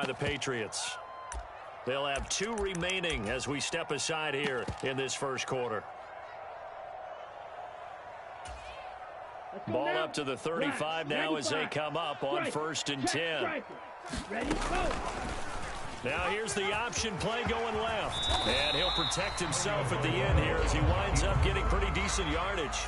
by the Patriots. They'll have 2 remaining as we step aside here in this first quarter. Ball up to the 35 now as they come up on 1st and 10. Now here's the option play going left. And he'll protect himself at the end here as he winds up getting pretty decent yardage.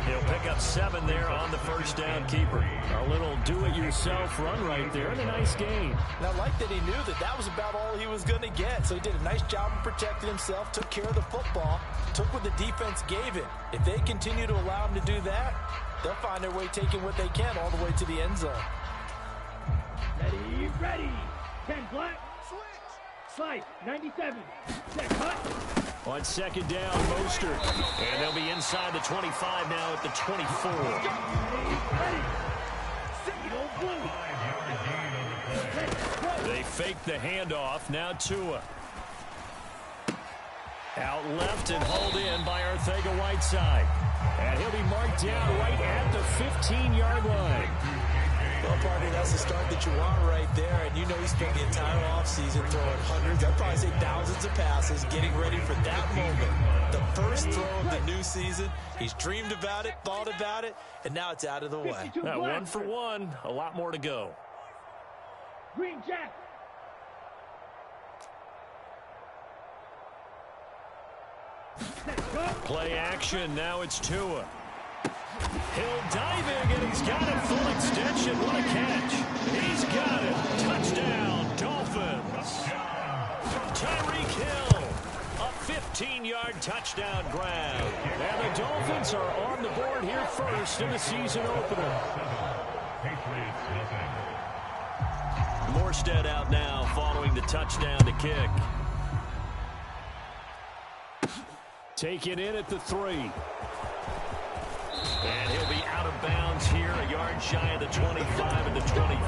He'll pick up 7 there on the first down keeper. A little do-it-yourself run right there and a nice gain. And I like that he knew that that was about all he was going to get. So he did a nice job of protecting himself, took care of the football, took what the defense gave him. If they continue to allow him to do that, they'll find their way taking what they can all the way to the end zone. Ready. 10 black. Slide, 97. Set cut. On 2nd down, Mostert. And they'll be inside the 25 now at the 24. They fake the handoff. Now Tua. Out left and hauled in by Arcega-Whiteside. And he'll be marked down right at the 15-yard line. Well, partner, that's the start that you want right there. And you know he spent the entire offseason throwing hundreds, I'd probably say thousands of passes, getting ready for that moment. The first throw of the new season. He's dreamed about it, thought about it, and now it's out of the way. 1 for 1, a lot more to go. Green Jack. Play action, now it's Tua. He'll diving, and he's got it full extension. What a catch. He's got it. Touchdown, Dolphins. Tyreek Hill, a 15-yard touchdown grab. And the Dolphins are on the board here first in the season opener. Morstead out now following the touchdown to kick. Taken in at the 3. And he'll be out of bounds here, a yard shy of the 25 and the 24.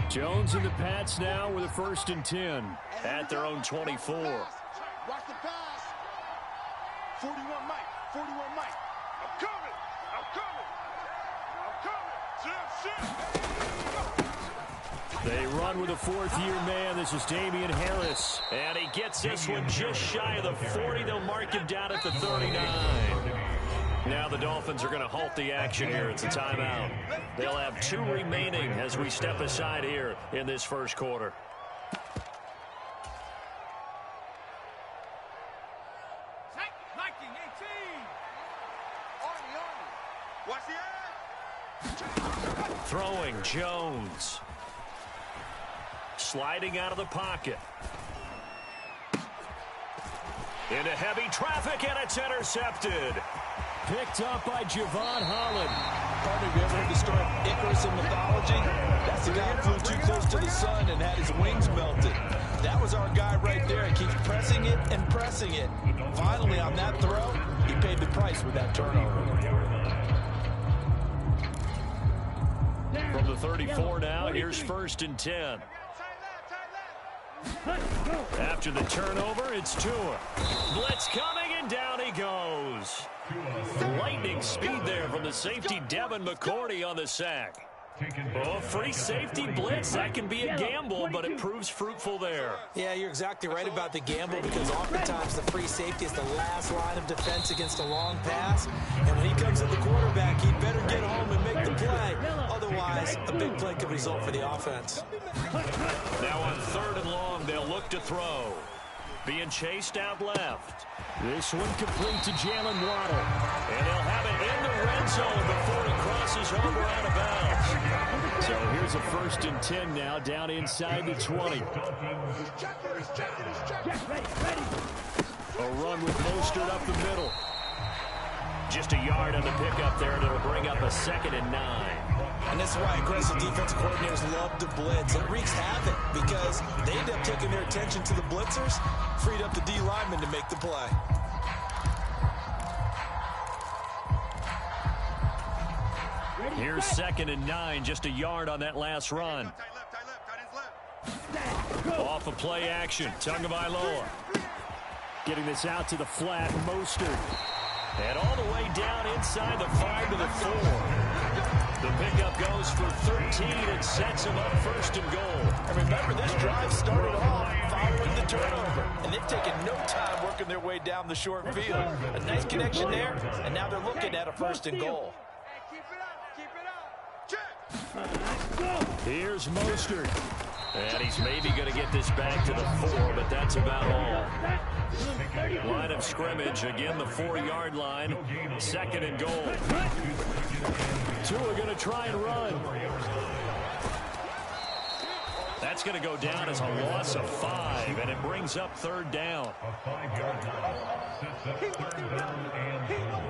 Jones and the Pats now with a 1st and 10. At their own 24. Watch the pass. 41 Mike. 41 Mike. I'm coming. They run with a 4th-year man. This is Damian Harris. And he gets this one just shy of the 40. They'll mark him down at the 39. Now the Dolphins are going to halt the action here. It's a timeout. They'll have 2 remaining as we step aside here in this first quarter. Throwing, Jones. Sliding out of the pocket. Into heavy traffic, and it's intercepted. Picked up by Javon Holland. Partner, have you ever heard the story of Icarus in mythology? That's the guy who flew too close to the sun and had his wings melted. That was our guy right there. He keeps pressing it and pressing it. Finally, on that throw, he paid the price with that turnover. From the 34 now, here's 1st and 10. After the turnover, it's Tua. Blitz coming, and down he goes. Lightning speed there from the safety, Devin McCourty, on the sack. Oh, free safety blitz. That can be a gamble, but it proves fruitful there. Yeah, you're exactly right about the gamble, because oftentimes the free safety is the last line of defense against a long pass. And when he comes at the quarterback, he'd better get home and make the play. Otherwise, a big play could result for the offense. Now on 3rd and long, they'll look to throw. Being chased out left. This one complete to Jalen Waddle. And they'll have it in the red zone before he crosses over out of bounds. So here's a 1st and 10 now, down inside the 20. A run with Mostert up the middle. Just a yard on the pickup there, and it'll bring up a 2nd and 9. And this is why aggressive defensive coordinators love to blitz. It wreaks havoc because they end up taking their attention to the blitzers, freed up the D lineman to make the play. Here's 2nd and 9, just a yard on that last run. Off of play action. Tagovailoa. Getting this out to the flat. Mostert. And all the way down inside the 5 to the 4. The pickup goes for 13 and sets him up first and goal. And remember, this drive started off following the turnover. And they've taken no time working their way down the short field. A nice connection there, and now they're looking at a first and goal. Here's Mostert. And he's maybe going to get this back to the 4, but that's about all. Line of scrimmage, again the 4-yard line. Second and goal. Two are going to try and run. That's going to go down as a loss of 5, and it brings up third down. A 5-yard line. Sets up third down and goal.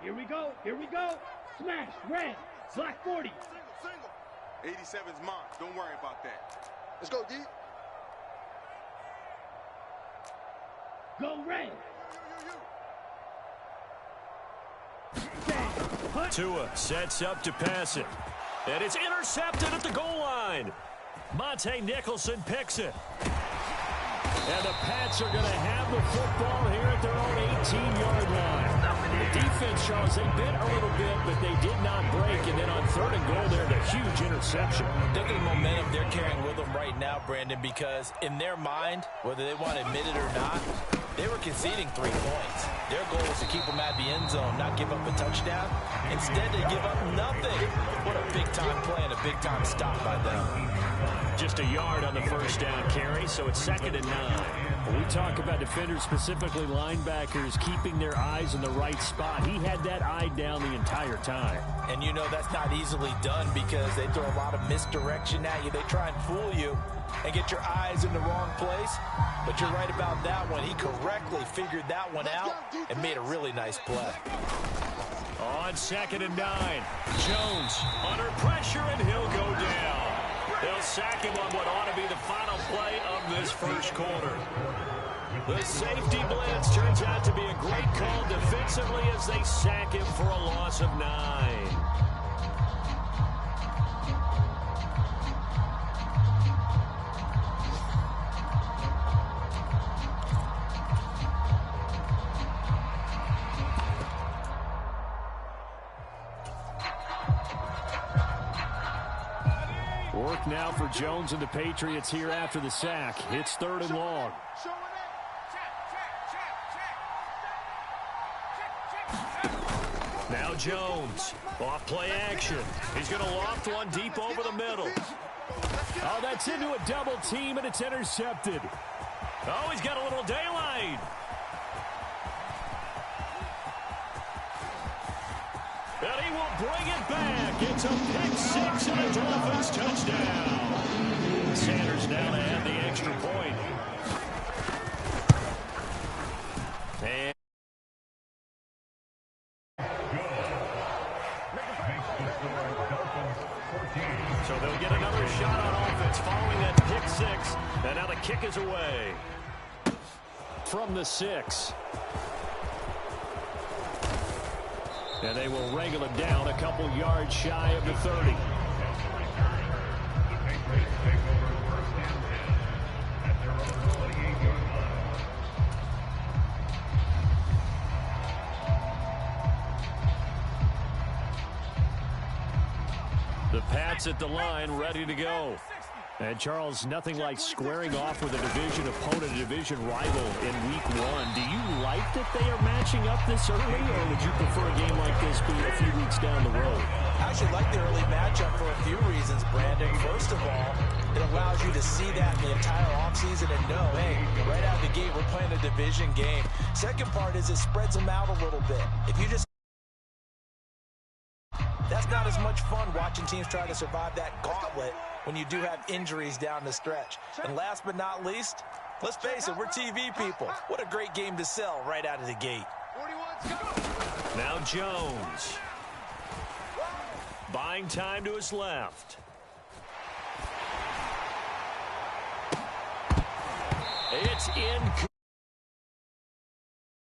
Here we go. Here we go. Smash. Red. Black 40. Single. 87's mine. Don't worry about that. Let's go, D. Go red. Tua sets up to pass it. And it's intercepted at the goal line. Monte Nicholson picks it. And the Pats are going to have the football here at their own 18-yard line. The defense, Charles, they bit a little bit, but they did not break. And then on third and goal there, the huge interception. Look at the momentum they're carrying with them right now, Brandon, because in their mind, whether they want to admit it or not, they were conceding 3 points. Their goal was to keep them at the end zone, not give up a touchdown. Instead, they give up nothing. What a big-time play and a big-time stop by them. Just a yard on the first down carry, so it's 2nd and 9. When we talk about defenders, specifically linebackers, keeping their eyes in the right spot. He had that eye down the entire time. And you know that's not easily done because they throw a lot of misdirection at you. They try and fool you and get your eyes in the wrong place. But you're right about that one. He correctly figured that one out and made a really nice play. On 2nd and 9, Jones under pressure, and he'll go down. They'll sack him on what ought to be the final play of this first quarter. The safety blitz turns out to be a great call defensively as they sack him for a loss of 9. Work now for Jones and the Patriots here after the sack. It's 3rd and long. Now Jones, off play action. He's going to loft one deep over the middle. Oh, that's into a double team, and it's intercepted. Oh, he's got a little daylight. And he will bring it back. It's a pick 6 and a Dolphins touchdown. Sanders now to add the extra point. And so they'll get another shot on offense following that pick 6. And now the kick is away. From the 6. And they will wrangle it down a couple yards shy of the 30. The Pats at the line, ready to go. And, Charles, nothing like squaring off with a division opponent, a division rival in Week 1. Do you like that they are matching up this early, or would you prefer a game like this be a few weeks down the road? I actually like the early matchup for a few reasons, Brandon. First of all, it allows you to see that in the entire offseason and know, hey, right out of the gate, we're playing a division game. Second part is it spreads them out a little bit. If you just that's not as much fun watching teams try to survive that gauntlet when you do have injuries down the stretch. And last but not least, let's face it, we're TV people. What a great game to sell right out of the gate. Now Jones. Buying time to his left. It's in.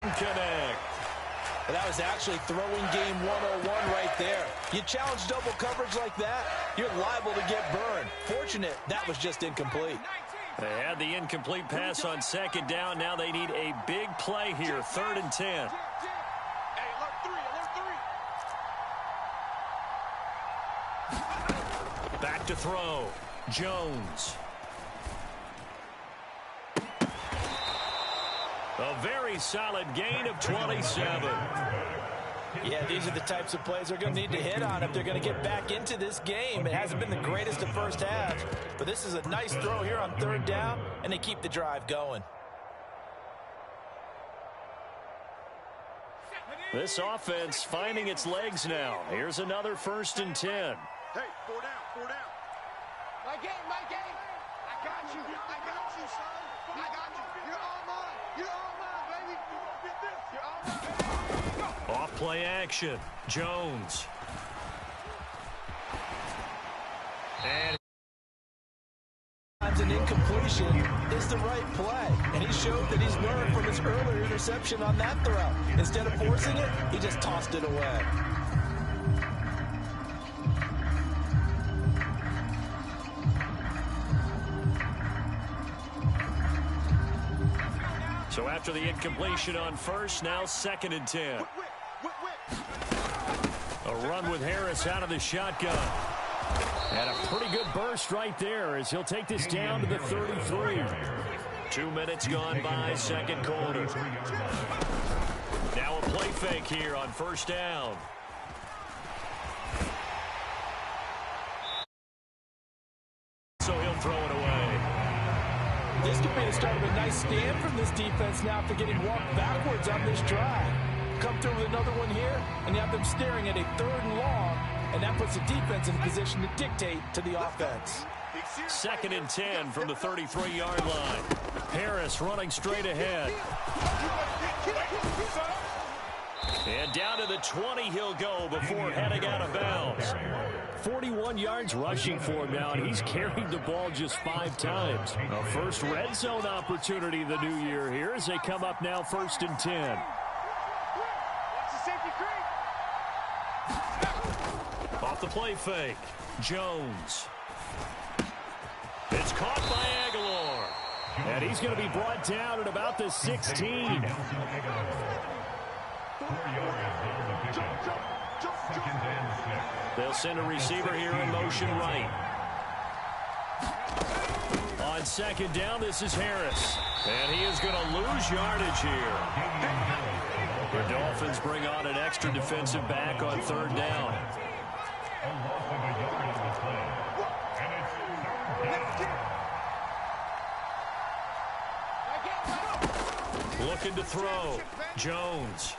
Connect. And that was actually throwing game 101 right there. You challenge double coverage like that, you're liable to get burned. Fortunate, that was just incomplete. They had the incomplete pass on second down. Now they need a big play here, 3rd and 10. Hey, alert three. Back to throw. Jones. A very solid gain of 27. Yeah, these are the types of plays they're going to need to hit on if they're going to get back into this game. It hasn't been the greatest of first halves, but this is a nice throw here on 3rd down, and they keep the drive going. This offense finding its legs now. Here's another 1st and 10. Hey, 4 down, 4 down. My game, my game. I got you, son. I got you. You're all mine. You're all mine, baby. You're all mine. Off play action. Jones. And An incompletion is the right play, and he showed that he's learned from his earlier interception on that throw. Instead of forcing it, he just tossed it away. so after the incompletion on 1st, now 2nd and 10. A run with Harris out of the shotgun. And a pretty good burst right there as he'll take this down to the 33. 2 minutes gone by, 2nd quarter. Now a play fake here on 1st down. So he'll throw it away. This could be the start of a nice stand from this defense now after getting walked backwards on this drive. Come through with another one here, and you have them staring at a 3rd and long, and that puts the defense in a position to dictate to the offense. 2nd and 10 from the 33-yard line. Harris running straight ahead. And down to the 20 he'll go before heading out of bounds. 41 yards rushing for him now, and he's carried the ball just 5 times. A first red zone opportunity the new year here as they come up now 1st and 10. Off the play fake. Jones. It's caught by Aguilar. And he's going to be brought down at about the 16. They'll send a receiver here in motion right. On 2nd down, this is Harris. And he is going to lose yardage here. The Dolphins bring on an extra defensive back on 3rd down. Looking to throw. Jones.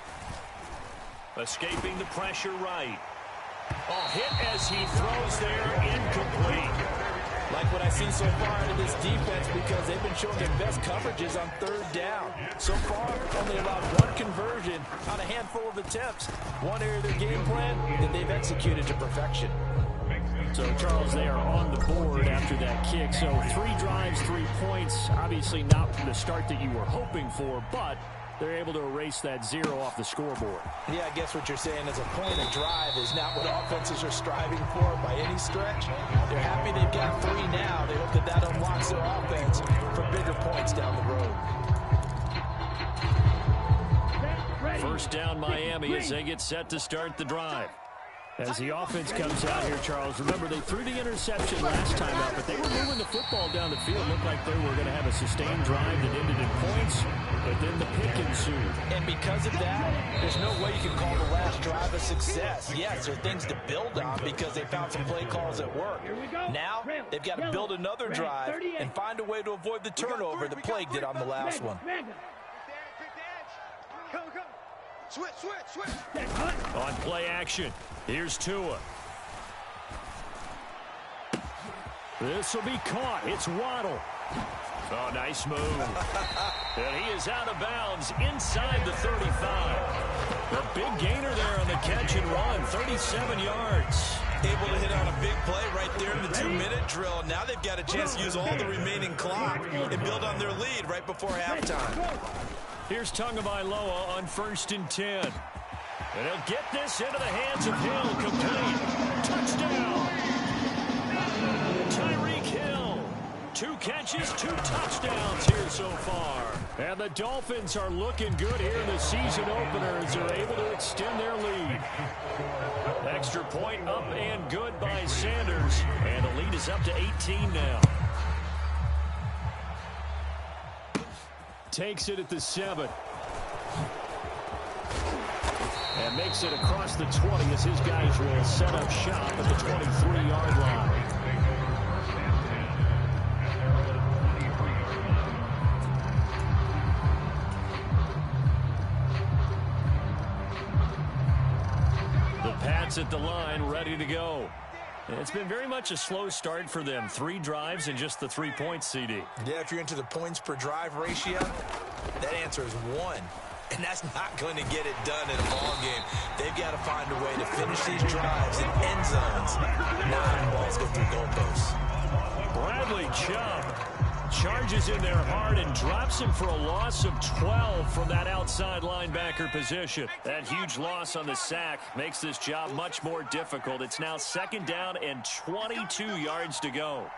Escaping the pressure right. Oh, hit as he throws there, incomplete. Like what I've seen so far out of this defense because they've been showing their best coverages on 3rd down. So far, only allowed 1 conversion on a handful of attempts. One area of their game plan that they've executed to perfection. So, Charles, they are on the board after that kick. So 3 drives, 3 points. Obviously not the start that you were hoping for, but they're able to erase that 0 off the scoreboard. Yeah, I guess what you're saying is a point of drive is not what offenses are striving for by any stretch. They're happy they've got 3 now. They hope that that unlocks their offense for bigger points down the road. 1st down Miami as they get set to start the drive. As the offense comes out here, Charles, remember they threw the interception last time out, but they were moving the football down the field. Looked like they were going to have a sustained drive that ended in points, but then the pick ensued. And because of that, there's no way you can call the last drive a success. Yes, there are things to build on because they found some play calls at work. Now, they've got to build another drive and find a way to avoid the turnover the plague did on the last one. Switch. On play action, here's Tua. This will be caught. It's Waddle. Oh, nice move. And he is out of bounds inside the 35. A big gainer there on the catch and run, 37 yards. Able to hit on a big play right there in the 2-minute drill. Now they've got a chance to use all the remaining clock and build on their lead right before halftime. Here's Tagovailoa on 1st and 10. And he'll get this into the hands of Hill. Complete. Touchdown. Tyreek Hill. 2 catches, 2 touchdowns here so far. And the Dolphins are looking good here in the season opener as they're able to extend their lead. Extra point up and good by Sanders. And the lead is up to 18 now. Takes it at the 7. And makes it across the 20 as his guys will set up shop at the 23-yard line. The Pats at the line, ready to go. It's been very much a slow start for them. 3 drives and just the 3 points, CD. Yeah, if you're into the points per drive ratio, that answer is 1. And that's not going to get it done in a ball game. They've got to find a way to finish these drives in end zones, not having balls go through goalposts. Bradley Chubb charges in there hard and drops him for a loss of 12 from that outside linebacker position. That huge loss on the sack makes this job much more difficult. It's now 2nd down and 22 yards to go.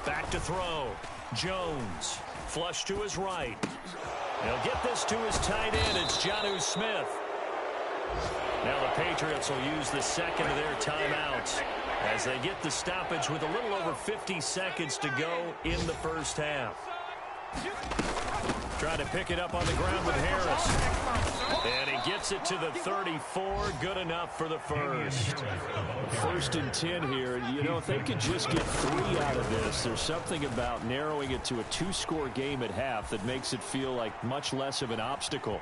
Back to throw. Jones, flush to his right. He'll get this to his tight end. It's Jonnu Smith. Now the Patriots will use the second of their timeouts as they get the stoppage with a little over 50 seconds to go in the first half. Trying to pick it up on the ground with Harris. And he gets it to the 34. Good enough for the first. 1st and 10 here. You know, if they could just get 3 out of this, there's something about narrowing it to a 2-score game at half that makes it feel like much less of an obstacle.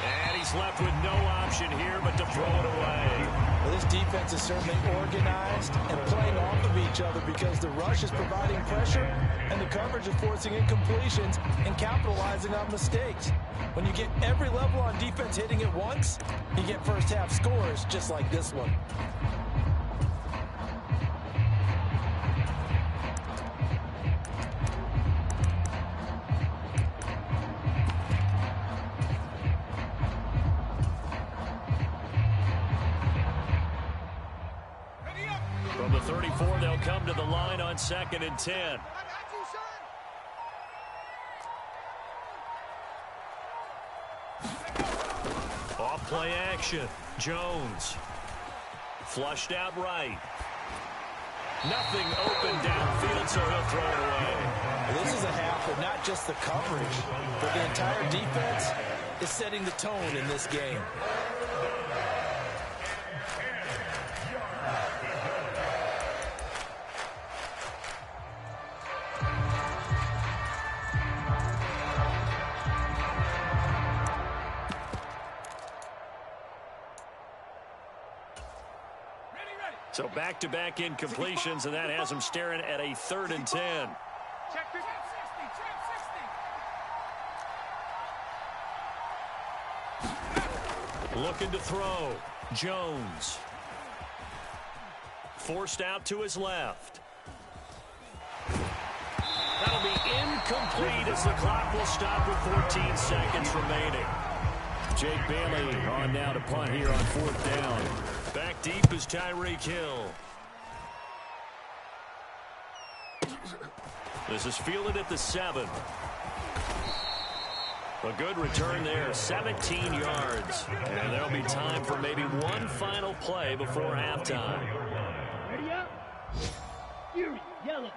And he's left with no option here but to throw it away. Well, this defense is certainly organized and playing off of each other because the rush is providing pressure and the coverage is forcing incompletions and capitalizing on mistakes. When you get every level on defense hitting at once, you get first half scores just like this one. From the 34, they'll come to the line on 2nd and 10. Off play action. Jones. Flushed out right. Nothing open downfield, so he'll throw it away. This is a half of not just the coverage, but the entire defense is setting the tone in this game. So back-to-back incompletions, and that has them staring at a 3rd and 10. Looking to throw. Jones. Forced out to his left. That'll be incomplete as the clock will stop with 14 seconds remaining. Jake Bailey on now to punt here on 4th down. Back deep is Tyreek Hill. This is fielded at the 7. A good return there, 17 yards. And there'll be time for maybe one final play before halftime. Ready up. Fury, yellow.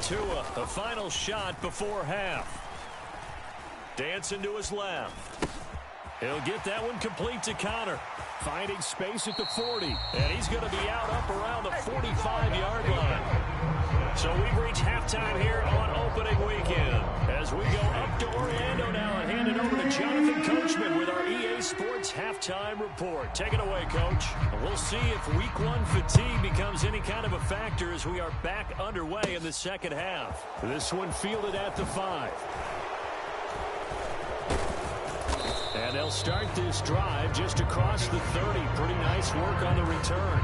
Tua, the final shot before half. Dancing to his left. He'll get that one complete to Connor. Finding space at the 40. And he's going to be out up around the 45-yard line. So we've reached halftime here on opening weekend. As we go up to Orlando now and hand it over to Jonathan Coachman with our EA Sports Halftime Report. Take it away, Coach. We'll see if Week 1 fatigue becomes any kind of a factor as we are back underway in the second half. This one fielded at the 5. And they'll start this drive just across the 30. Pretty nice work on the return.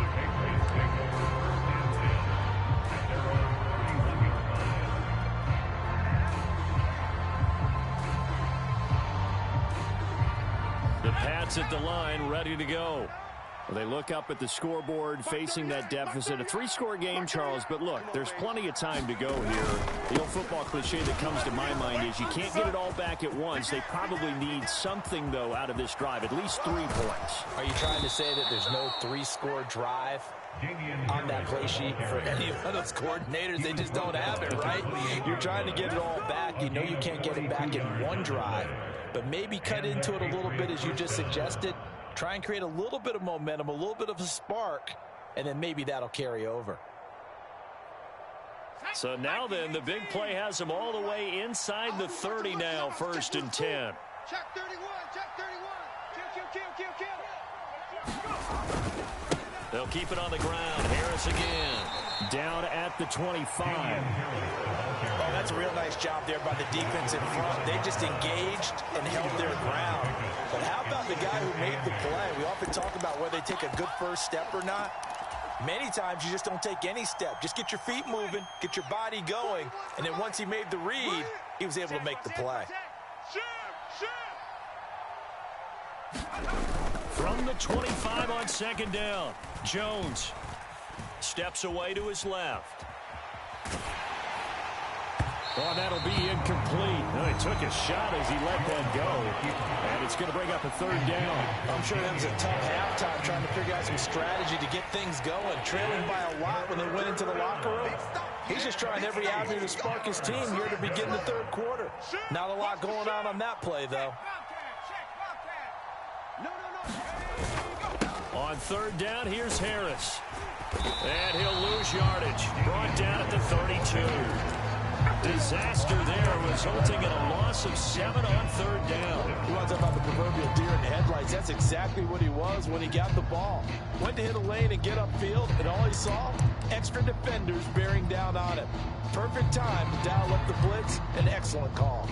The Pats at the line, ready to go. They look up at the scoreboard, facing that deficit. A 3-score game, Charles, but look, there's plenty of time to go here. The old football cliche that comes to my mind is you can't get it all back at once. They probably need something, though, out of this drive, at least 3 points. Are you trying to say that there's no 3-score drive on that play sheet for any of those coordinators? They just don't have it, right? You're trying to get it all back. You know you can't get it back in one drive, but maybe cut into it a little bit as you just suggested. Try and create a little bit of momentum, a little bit of a spark, and then maybe that'll carry over. So now then, the big play has them all the way inside the 30 now, 1st and 10. Check 31, check 31. Kill. They'll keep it on the ground. Harris again. Down at the 25. Oh, that's a real nice job there by the defense in front. They just engaged and held their ground. But how about the guy who made the play? We often talk about whether they take a good first step or not. Many times you just don't take any step. Just get your feet moving, get your body going, and then once he made the read, he was able to make the play. From the 25 on 2nd down, Jones steps away to his left. Oh, that'll be incomplete. Oh, he took a shot as he let that go. And it's going to bring up a 3rd down. I'm sure that was a tough halftime trying to figure out some strategy to get things going. Trailing by a lot when they went into the locker room. He's just trying every avenue to spark his team here to begin the 3rd quarter. Not a lot going on that play, though. On 3rd down, here's Harris. And he'll lose yardage. Brought down at the 32. Disaster there, resulting in a loss of 7 on 3rd down. You want to talk about the proverbial deer in the headlights? That's exactly what he was when he got the ball. Went to hit a lane and get upfield, and all he saw, extra defenders bearing down on him. Perfect time to dial up the blitz. An excellent call.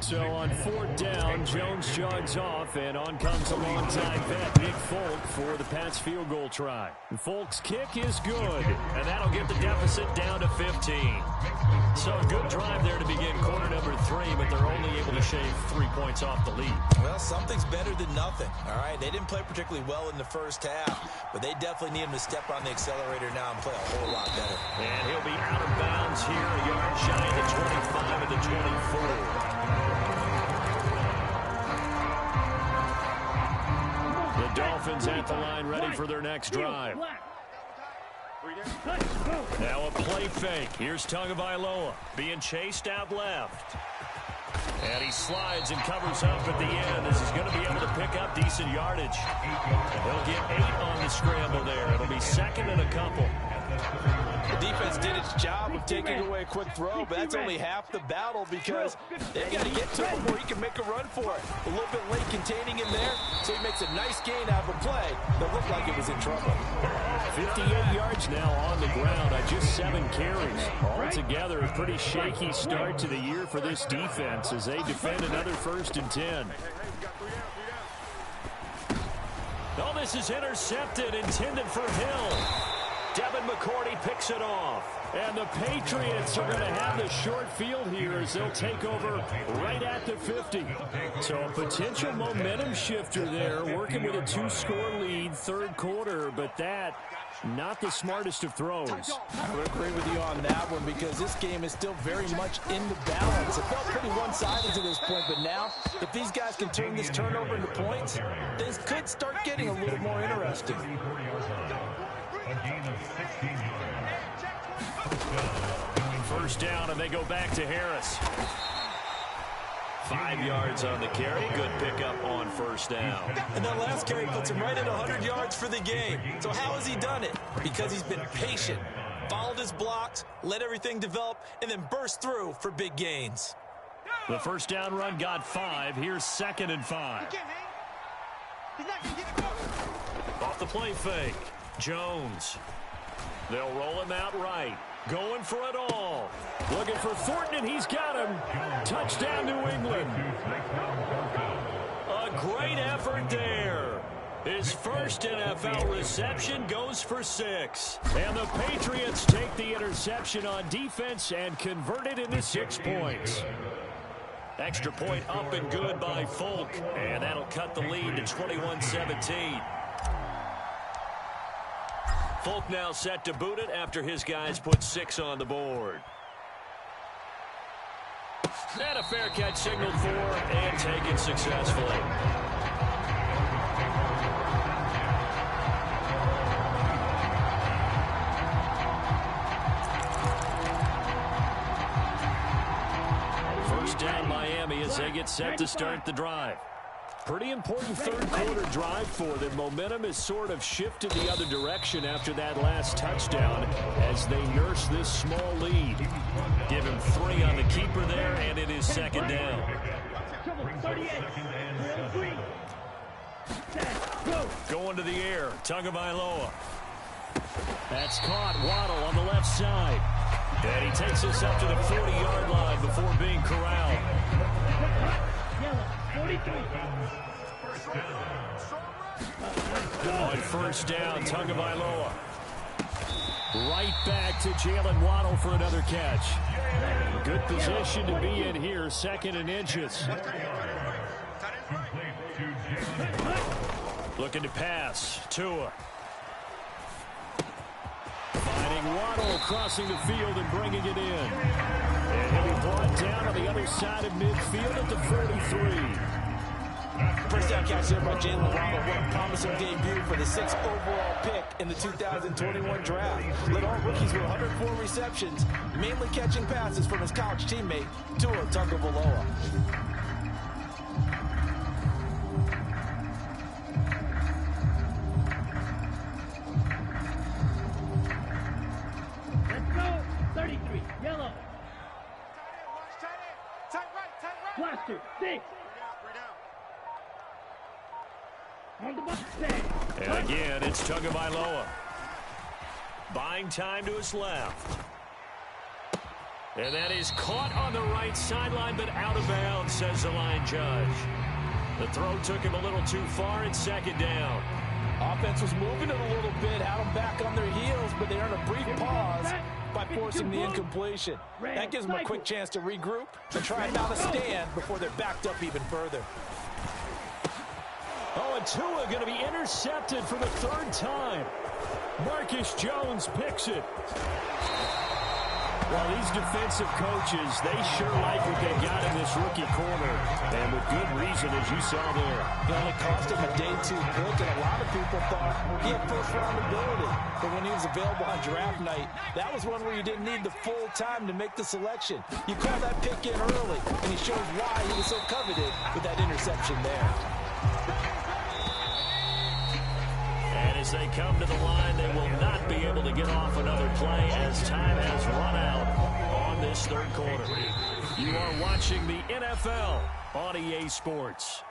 So on 4th down, Jones jogs off, and on comes a longtime vet, Nick Folk, for the Pats field goal try. And Folk's kick is good, and that'll get the deficit down to 15. So a good drive there to begin quarter number 3, but they're only able to shave 3 points off the lead. Well, something's better than nothing, all right? They didn't play particularly well in the first half, but they definitely need him to step on the accelerator now and play a whole lot better. And he'll be out of bounds here, a yard shy of the 25 of the 24. The Dolphins at the line, ready for their next drive. Now a play fake. Here's Tagovailoa being chased out left. And he slides and covers up at the end as he's going to be able to pick up decent yardage. They'll get 8 on the scramble there. It'll be 2nd and a couple. The defense did its job of taking away a quick throw, but that's only half the battle because they've got to get to him before he can make a run for it. A little bit late containing him there, so he makes a nice gain out of a play that looked like it was in trouble. 58 yards now on the ground on just 7 carries. Altogether, a pretty shaky start to the year for this defense as they defend another 1st and 10. Oh, this is intercepted, intended for Hill. Devin McCourty picks it off. And the Patriots are going to have the short field here as they'll take over right at the 50. So a potential momentum shifter there, working with a 2-score lead, 3rd quarter, but that, not the smartest of throws. I would agree with you on that one because this game is still very much in the balance. It felt pretty one-sided to this point, but now, if these guys can turn this turnover into points, things could start getting a little more interesting. First down, and they go back to Harris. 5 yards on the carry. Good pickup on 1st down. And that last carry puts him right at 100 yards for the game. So how has he done it? Because he's been patient, followed his blocks, let everything develop, and then burst through for big gains. The 1st down run got 5. Here's 2nd and 5. Off the play fake. Jones. They'll roll him out right. Going for it all. Looking for Thornton, and he's got him. Touchdown, New England. A great effort there. His first NFL reception goes for 6. And the Patriots take the interception on defense and convert it into 6 points. Extra point up and good by Folk. And that'll cut the lead to 21-17. Folk now set to boot it after his guys put 6 on the board. And a fair catch signaled for and taken successfully. First down Miami as they get set to start the drive. Pretty important third quarter drive for them. Momentum has sort of shifted the other direction after that last touchdown as they nurse this small lead. Give him 3 on the keeper there, and it is second down. Going to the air, Tagovailoa. That's caught. Waddle on the left side. And he takes us up to the 40-yard line before being corralled. On first down, Tagovailoa. Right back to Jalen Waddle for another catch. Good position to be in here, 2nd and inches. Looking to pass, Tua. Finding Waddle, crossing the field and bringing it in. And he'll be brought down on the other side of midfield at the 43. First down catch there by Jalen Waddle. What a promising debut for the 6th overall pick in the 2021 draft. Led all rookies with 104 receptions, mainly catching passes from his college teammate, Tua Tagovailoa. Let's go. 33. Yellow. Tight right. Blaster. 6. On the box. And again, it's Tagovailoa. Buying time to his left. And that is caught on the right sideline, but out of bounds, says the line judge. The throw took him a little too far. It's second down. Offense was moving it a little bit, had them back on their heels, but they earned a brief pause by forcing the incompletion. That gives them a quick chance to regroup and try not to stand before they're backed up even further. Oh, and Tua going to be intercepted for the 3rd time. Marcus Jones picks it. Well, these defensive coaches, they sure like what they got in this rookie corner. And with good reason, as you saw there. It only cost him a day 2 pick, and a lot of people thought he had first-round ability. But when he was available on draft night, that was one where you didn't need the full time to make the selection. You call that pick in early, and he shows why he was so coveted with that interception there. And as they come to the line, they will not be able to get off another play as time has run out on this third quarter. You are watching the NFL on EA Sports.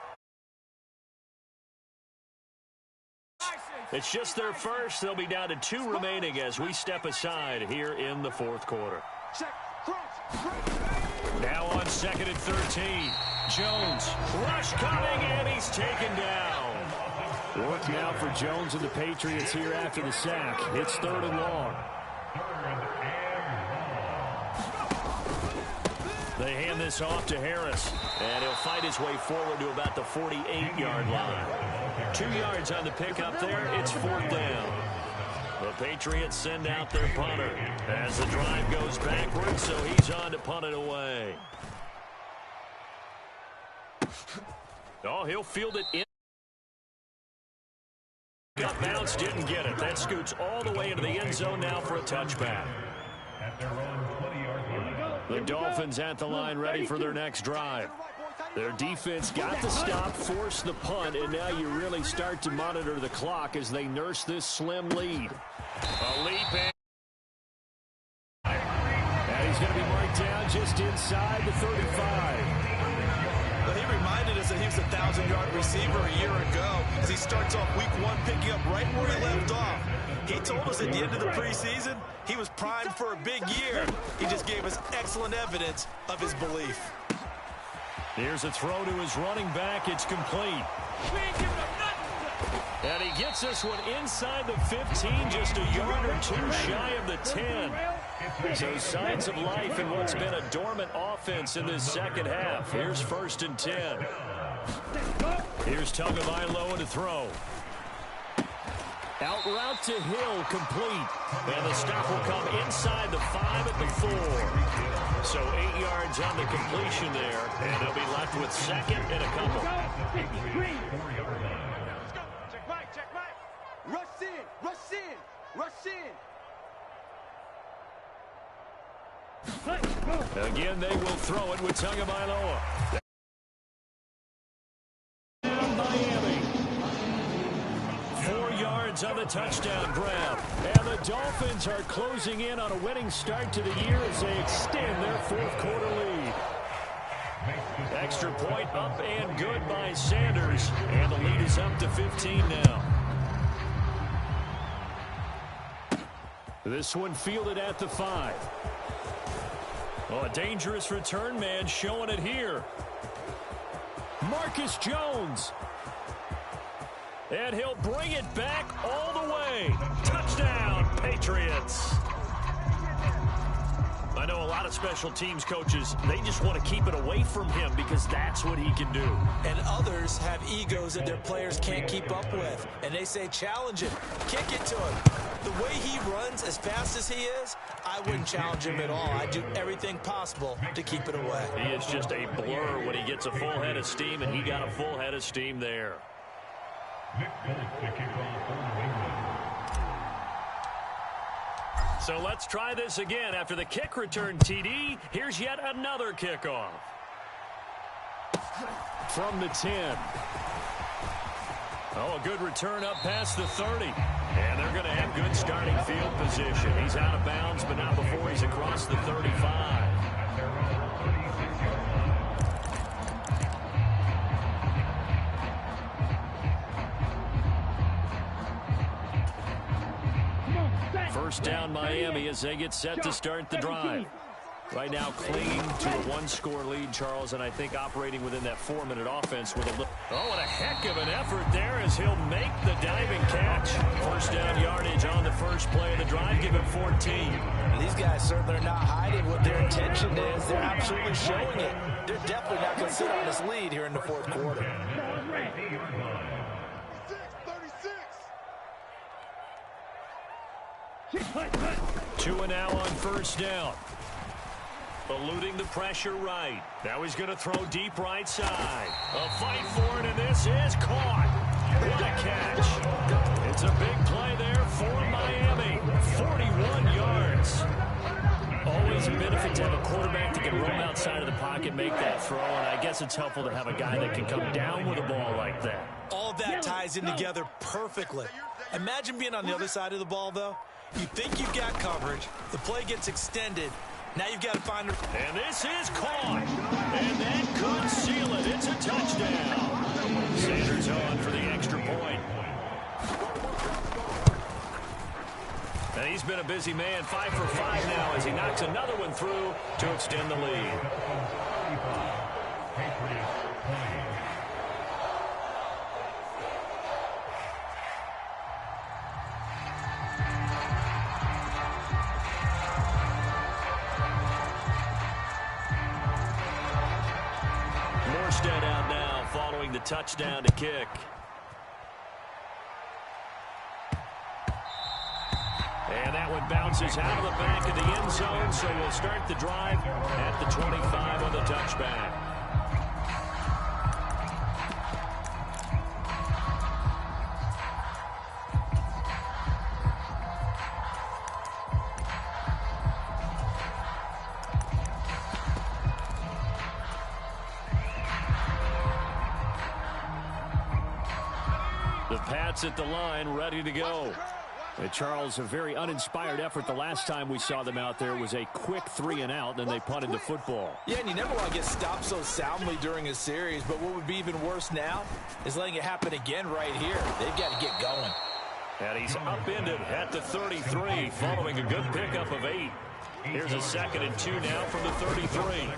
It's just their first. They'll be down to 2 remaining as we step aside here in the 4th quarter. Now on 2nd and 13. Jones, rush coming, and he's taken down. Work now for Jones and the Patriots here after the sack. It's 3rd and long. They hand this off to Harris, and he'll fight his way forward to about the 48-yard line. 2 yards on the pickup there. It's 4th down. The Patriots send out their punter as the drive goes backwards, so he's on to punt it away. Oh, he'll field it in. Got bounce, didn't get it. That scoots all the way into the end zone now for a touchback. The Dolphins at the line ready for their next drive. Their defense got the stop, forced the punt, and now you really start to monitor the clock as they nurse this slim lead. A leap in. And he's going to be marked down just inside the 35. But he reminded us that he was a 1,000-yard receiver a year ago as he starts off week 1 picking up right where he left off. He told us at the end of the preseason he was primed for a big year. He just gave us excellent evidence of his belief. Here's a throw to his running back. It's complete. And he gets this one inside the 15, just a yard or two shy of the 10. So signs of life in what's been a dormant offense in this second half. Here's 1st and 10. Here's Tagovailoa to throw. Out route to Hill, complete. And the stop will come inside the 5 at the 4. So 8 yards on the completion there. And they'll be left with 2nd and a couple. Rush in, rush in, rush in. Again, they will throw it with Tagovailoa. Miami. 4 yards on the touchdown grab. And the Dolphins are closing in on a winning start to the year as they extend their 4th quarter lead. Extra point up and good by Sanders. And the lead is up to 15 now. This one fielded at the 5. Oh, a dangerous return man showing it here. Marcus Jones. And he'll bring it back all the way. Touchdown, Patriots. I know a lot of special teams coaches, they just want to keep it away from him because that's what he can do. And others have egos that their players can't keep up with. And they say, challenge him, kick it to him. The way he runs as fast as he is, I wouldn't challenge him at all. I'd do everything possible to keep it away. He is just a blur when he gets a full head of steam, and he got a full head of steam there. So let's try this again. After the kick return TD, here's yet another kickoff. From the 10. Oh, a good return up past the 30. And they're going to have good starting field position. He's out of bounds, but not before he's across the 35. First down Miami as they get set to start the drive. Right now clinging to a 1-score lead, Charles, and I think operating within that 4-minute offense with a look. Oh, and a heck of an effort there as he'll make the diving catch. First down yardage on the first play of the drive, give him 14. These guys certainly are not hiding what their intention is. They're absolutely showing it. They're definitely not going to sit on this lead here in the 4th quarter. 2 and now on first down. Eluding the pressure right. Now he's going to throw deep right side. A fight for it, and this is caught. What a catch. It's a big play there for Miami. 41 yards. Always a benefit to have a quarterback that can roam outside of the pocket, make that throw, and I guess it's helpful to have a guy that can come down with a ball like that. All that ties in together perfectly. Imagine being on the other side of the ball, though. You think you've got coverage. The play gets extended. Now you've got to find her. And this is caught. And that could seal it. It's a touchdown. Sanders on for the extra point. And he's been a busy man. 5 for 5 now as he knocks another one through to extend the lead. Morstead out now following the touchdown to kick. And that one bounces out of the back of the end zone, so we'll start the drive at the 25 on the touchback. The Pats at the line, ready to go. And Charles, a very uninspired effort the last time we saw them out there was a quick 3-and-out, then they punted the football. Yeah, and you never want to get stopped so soundly during a series, but what would be even worse now is letting it happen again right here. They've got to get going. And he's upended at the 33 following a good pickup of 8. Here's a 2nd and 2 now from the 33.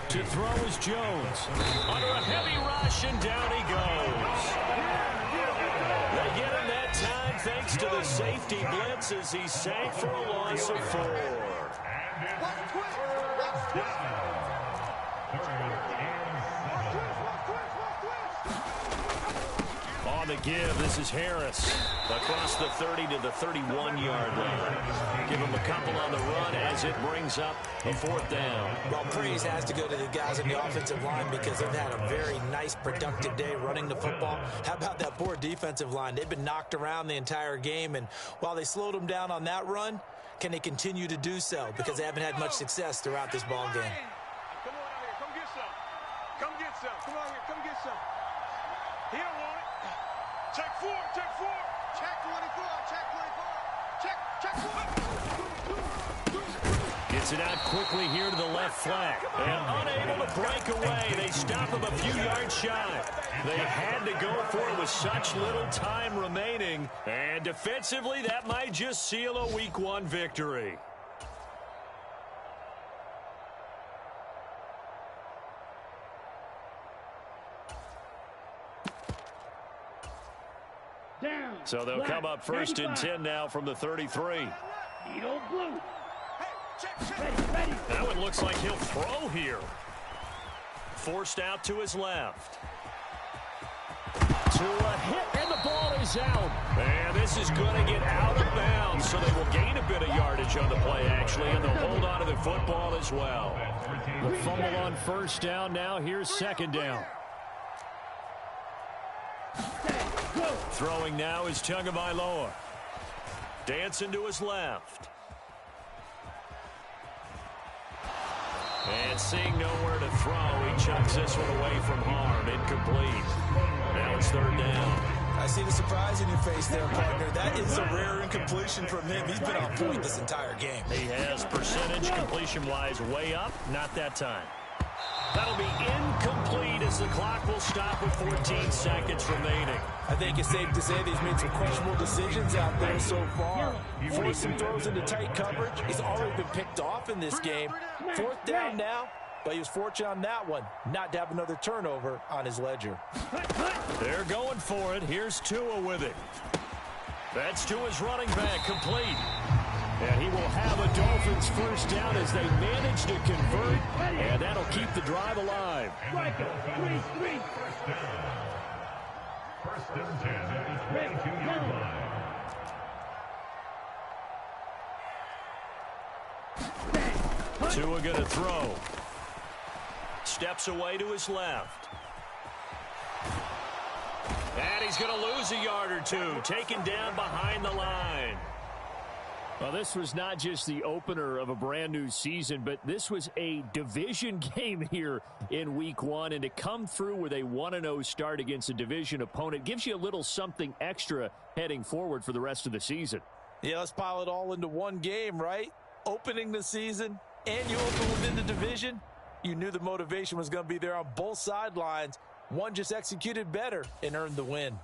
To throw is Jones. Under a heavy rush, and down he goes. They get time thanks to the safety blitz as he sank for a loss of 4. On the give, this is Harris across the 30 to the 31-yard line. Give him a couple on the run as it brings up a 4th down. Well, praise has to go to the guys on the offensive line because they've had a very nice, productive day running the football. How about that poor defensive line? They've been knocked around the entire game, and while they slowed them down on that run, can they continue to do so? Because they haven't had much success throughout this ball game. Come on out here. Come get some. Come get some. Come on here. Come get some. He don't want it. Check 4. Check 4. Check 24. Check 24. Check 4. Gets it out quickly here to the left flank. And unable to break away. They stop him a few yards shy. They had to go for it with such little time remaining. And defensively, that might just seal a Week 1 victory. Down. So they'll Black. come up 1st and 95. 10 now from the 33. Eagle blue. Hey, check. Ready. That one looks like he'll throw here. Forced out to his left. To a hit, and the ball is out. And this is going to get out of bounds, so they will gain a bit of yardage on the play, actually, and they'll hold on to the football as well. The fumble on 1st down. Now here's 2nd down. Throwing now is Tagovailoa. Dancing to his left. And seeing nowhere to throw, he chucks this one away from harm. Incomplete. Now it's 3rd down. I see the surprise in your face there, partner. That is a rare incompletion from him. He's been on point this entire game. He has percentage completion-wise way up. Not that time. That'll be incomplete as the clock will stop with 14 seconds remaining. I think it's safe to say that he's made some questionable decisions out there so far. Forced some throws into tight coverage. He's already been picked off in this game. 4th down now, but he was fortunate on that one not to have another turnover on his ledger. They're going for it. Here's Tua with it. That's Tua's running back, complete. And he will have a Dolphins 1st down as they manage to convert, and that'll keep the drive alive. Strike it. 3. 1st and 10 at the 22-yard line. Tua going to throw. Steps away to his left. And he's going to lose a yard or two, taken down behind the line. Well, this was not just the opener of a brand new season, but this was a division game here in Week 1. And to come through with a 1-0 start against a division opponent gives you a little something extra heading forward for the rest of the season. Yeah, let's pile it all into one game, right? Opening the season, and you open within the division. You knew the motivation was going to be there on both sidelines. One just executed better and earned the win.